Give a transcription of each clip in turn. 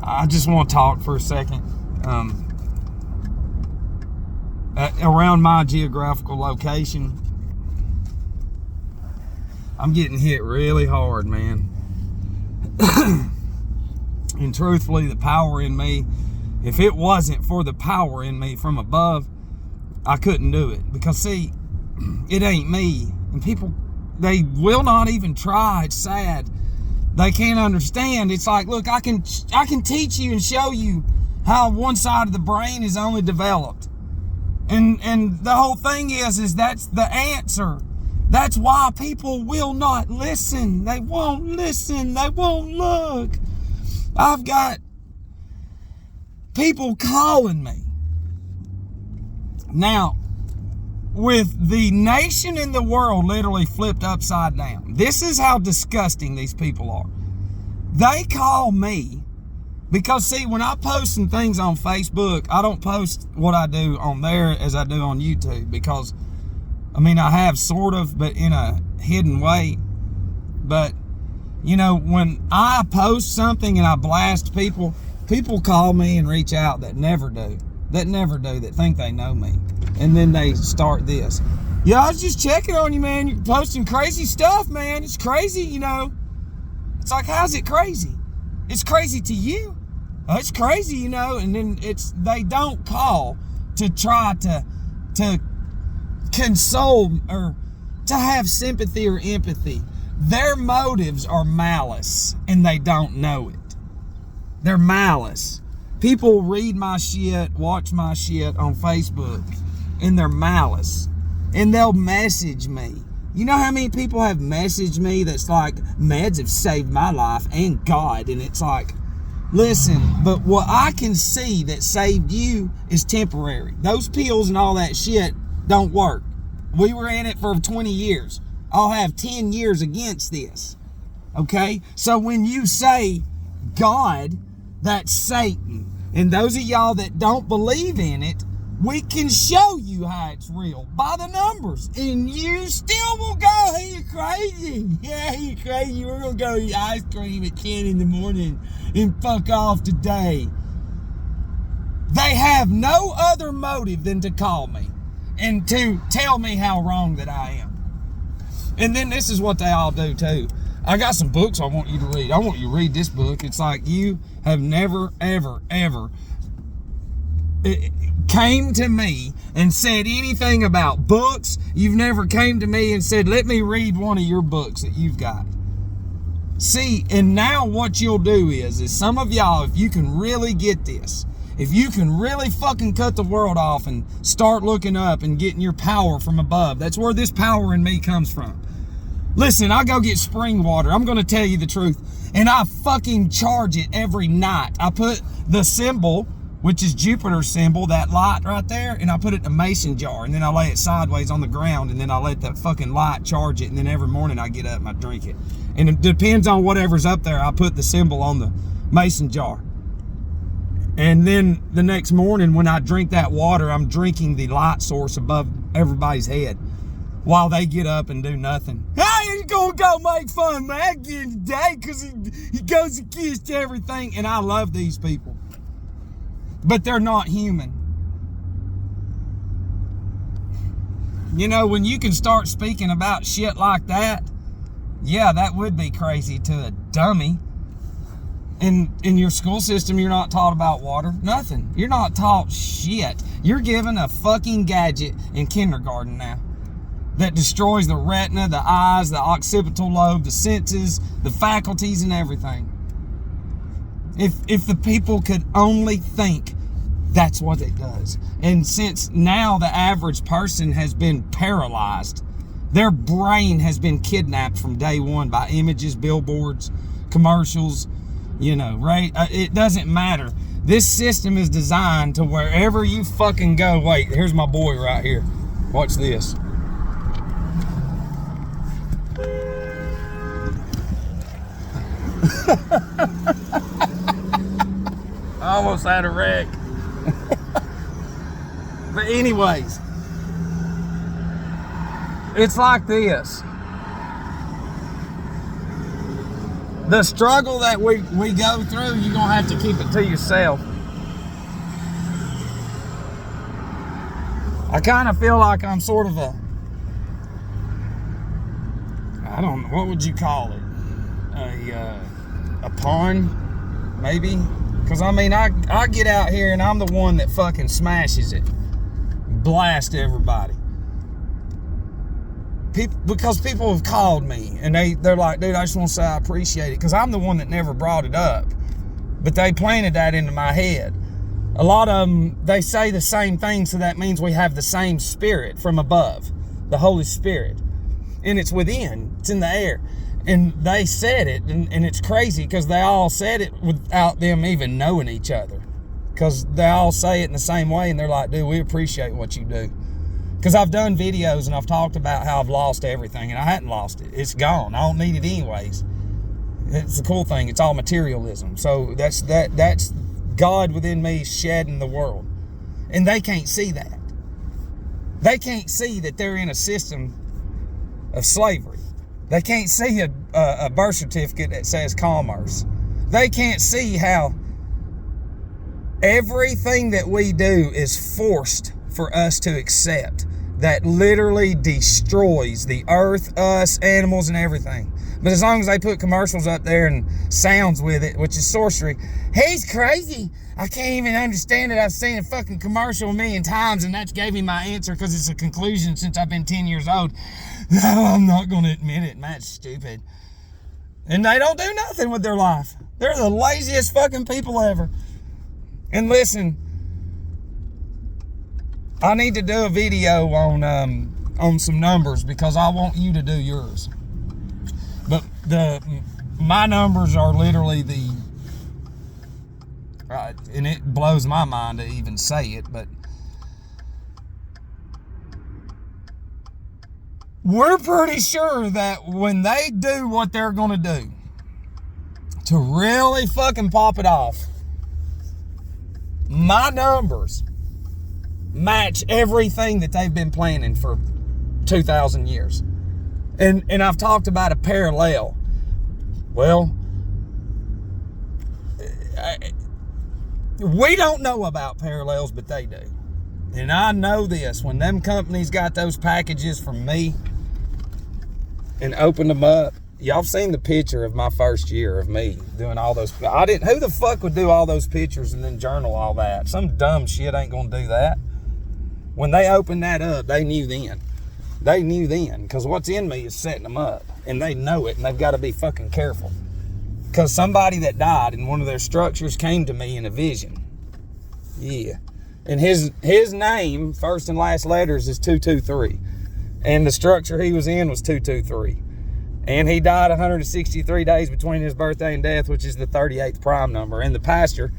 I just want to talk for a second. Around my geographical location, I'm getting hit really hard, man. And truthfully, the power in me, if it wasn't for the power in me from above, I couldn't do it. Because see, it ain't me. And people, they will not even try. It's sad. They can't understand. It's like, look, I can teach you and show you how one side of the brain is only developed. And the whole thing is that's the answer. That's why people will not listen. They won't listen. They won't look. I've got people calling me. Now, with the nation and the world literally flipped upside down, this is how disgusting these people are. They call me because, see, when I post some things on Facebook, I don't post what I do on there as I do on YouTube because, I mean, I have sort of, but in a hidden way. But, you know, when I post something and I blast people, people call me and reach out that never do, that think they know me. And then they start this. Yeah, I was just checking on you, man. You're posting crazy stuff, man. It's crazy, you know. It's like, how's it crazy? It's crazy to you. Oh, it's crazy, you know. And then they don't call to try to console or to have sympathy or empathy. Their motives are malice, and they don't know it. They're malice. People read my shit, watch my shit on Facebook, and they're malice. And they'll message me. You know how many people have messaged me that's like, meds have saved my life and God. And it's like, listen, but what I can see that saved you is temporary. Those pills and all that shit don't work. We were in it for 20 years. I'll have 10 years against this. Okay? So when you say God, that's Satan. And those of y'all that don't believe in it, we can show you how it's real by the numbers. And you still will go, hey, you're crazy. Yeah, you're crazy. We're going to go eat ice cream at 10 in the morning and fuck off today. They have no other motive than to call me and to tell me how wrong that I am. And then this is what they all do too. I got some books I want you to read. I want you to read this book. It's like you have never, ever, ever came to me and said anything about books. You've never came to me and said, let me read one of your books that you've got. See, and now what you'll do is some of y'all, if you can really get this, if you can really fucking cut the world off and start looking up and getting your power from above, that's where this power in me comes from. Listen, I go get spring water. I'm going to tell you the truth. And I fucking charge it every night. I put the symbol, which is Jupiter's symbol, that light right there, and I put it in a mason jar. And then I lay it sideways on the ground, and then I let that fucking light charge it. And then every morning I get up and I drink it. And it depends on whatever's up there. I put the symbol on the mason jar. And then the next morning when I drink that water, I'm drinking the light source above everybody's head while they get up and do nothing. Hey, he's gonna go make fun of Maggie today because he goes against everything. And I love these people, but they're not human. You know, when you can start speaking about shit like that, yeah, that would be crazy to a dummy. In your school system, you're not taught about water. Nothing. You're not taught shit. You're given a fucking gadget in kindergarten now that destroys the retina, the eyes, the occipital lobe, the senses, the faculties, and everything. If the people could only think, that's what it does. And since now the average person has been paralyzed, their brain has been kidnapped from day one by images, billboards, commercials, you know, right? It doesn't matter. This system is designed to wherever you fucking go. Wait, here's my boy right here. Watch this. I almost had a wreck. But anyways, it's like this. The struggle that we go through, you're gonna have to keep it to yourself. I kind of feel like I'm sort of I don't know, what would you call it? A pawn, maybe? Because I mean, I get out here and I'm the one that fucking smashes it. Blast everybody. Because people have called me and they're like, dude, I just want to say I appreciate it. Because I'm the one that never brought it up. But they planted that into my head. A lot of them, they say the same thing, so that means we have the same spirit from above. The Holy Spirit. And it's within. It's in the air. And they said it, and it's crazy because they all said it without them even knowing each other. Because they all say it in the same way, and they're like, dude, we appreciate what you do. Because I've done videos and I've talked about how I've lost everything, and I hadn't lost it. It's gone. I don't need it anyways. It's the cool thing. It's all materialism. So that's God within me shedding the world. And they can't see that. They can't see that they're in a system of slavery. They can't see a birth certificate that says commerce. They can't see how everything that we do is forced for us to accept. That literally destroys the earth, us, animals, and everything. But as long as they put commercials up there and sounds with it, which is sorcery, he's crazy. I can't even understand it. I've seen a fucking commercial a million times, and that gave me my answer because it's a conclusion since I've been 10 years old. No, I'm not going to admit it, man. That's stupid. And they don't do nothing with their life. They're the laziest fucking people ever. And listen, I need to do a video on some numbers because I want you to do yours. But my numbers are literally and it blows my mind to even say it, but we're pretty sure that when they do what they're gonna do to really fucking pop it off, my numbers match everything that they've been planning for 2,000 years. And I've talked about a parallel. Well, we don't know about parallels, but they do. And I know this, when them companies got those packages from me and opened them up, y'all seen the picture of my first year of me doing all those. Who the fuck would do all those pictures and then journal all that? Some dumb shit ain't gonna do that. When they opened that up, they knew then. They knew then, because what's in me is setting them up. And they know it, and they've got to be fucking careful. Because somebody that died in one of their structures came to me in a vision. Yeah. And his name, first and last letters, is 223. And the structure he was in was 223. And he died 163 days between his birthday and death, which is the 38th prime number. And the pastor,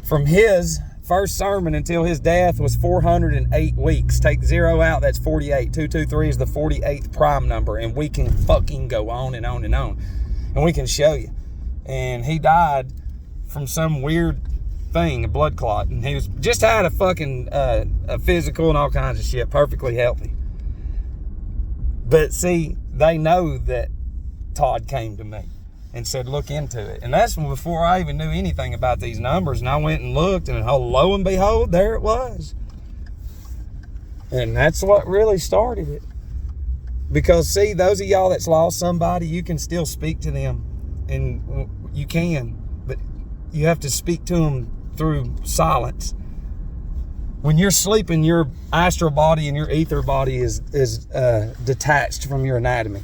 from his first sermon until his death, was 408 weeks. Take 0 out, that's 48. 223 is the 48th prime number. And we can fucking go on and on and on. And we can show you. And he died from some weird thing, a blood clot. And he was just had a fucking a physical and all kinds of shit, perfectly healthy. But see, they know that Todd came to me and said, look into it. And that's before I even knew anything about these numbers. And I went and looked, and lo and behold, there it was. And that's what really started it. Because see, those of y'all that's lost somebody, you can still speak to them. And you can, but you have to speak to them through silence. When you're sleeping, your astral body and your ether body is detached from your anatomy.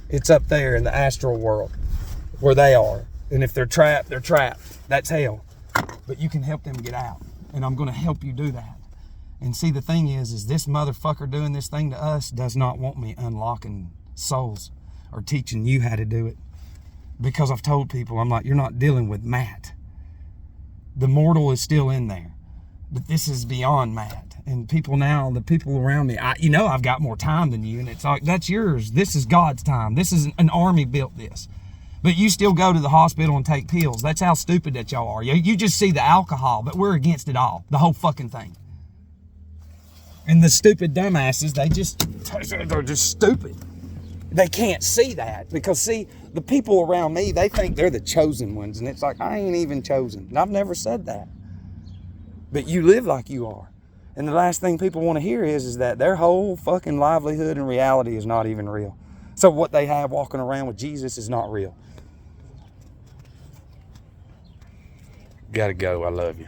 It's up there in the astral world where they are. And if they're trapped, they're trapped. That's hell. But you can help them get out. And I'm going to help you do that. And see, the thing is this motherfucker doing this thing to us does not want me unlocking souls or teaching you how to do it. Because I've told people, I'm like, you're not dealing with Matt. The mortal is still in there. But this is beyond Matt. And people now, the people around me, I've got more time than you. And it's like, that's yours. This is God's time. This is an army built this. But you still go to the hospital and take pills. That's how stupid that y'all are. You just see the alcohol, but we're against it all. The whole fucking thing. And the stupid dumbasses, they're just stupid. They can't see that because, see, the people around me, they think they're the chosen ones. And it's like, I ain't even chosen. And I've never said that. But you live like you are. And the last thing people want to hear is that their whole fucking livelihood and reality is not even real. So what they have walking around with Jesus is not real. Gotta go. I love you.